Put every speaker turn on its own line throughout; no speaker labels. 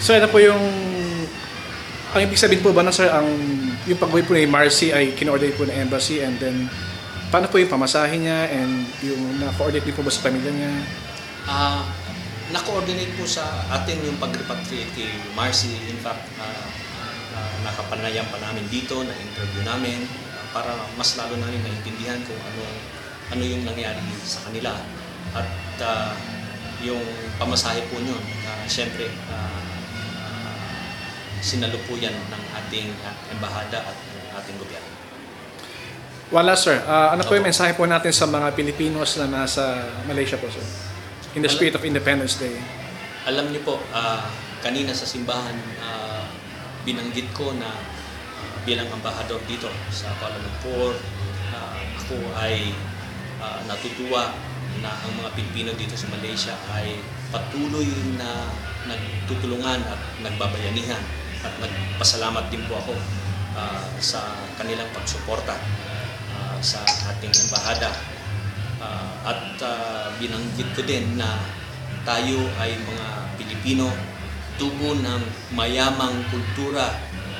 So ano po yung ang ibig sabihin po ba na sir, yung pag-uwi po ni Marcy ay kino-coordinate po ng embassy, and then paano po yung pamasahe niya and yung na-coordinate din po ba sa pamilya niya?
Na-coordinate po sa atin yung pag-repatriate kay Marcy. In fact, nakapanayam pa namin dito, na-interview namin para mas lalo namin maintindihan kung ano yung nangyari sa kanila. At yung pamasahe po yun, syempre, sinalupuyan ng ating embahada at ng ating gobyerno.
Wala sir. Ano po yung mensahe po natin sa mga Pilipinos na nasa Malaysia po sir? In the spirit of Independence Day.
Alam niyo po, kanina sa simbahan, binanggit ko na bilang ambahador dito sa Kuala Lumpur, ako ay natutuwa na ang mga Pilipino dito sa Malaysia ay patuloy na nagtutulungan at nagbabayanihan, at nagpasalamat din po ako sa kanilang pagsuporta sa ating embahada. At binanggit ko din na tayo ay mga Pilipino, tubo ng mayamang kultura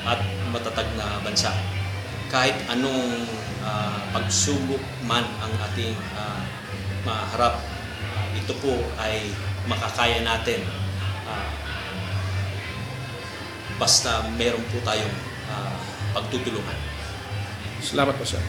at matatag na bansa. Kahit anong pagsubok man ang ating maharap, ito po ay makakaya natin basta meron po tayong pagtutulungan.
Salamat po sir.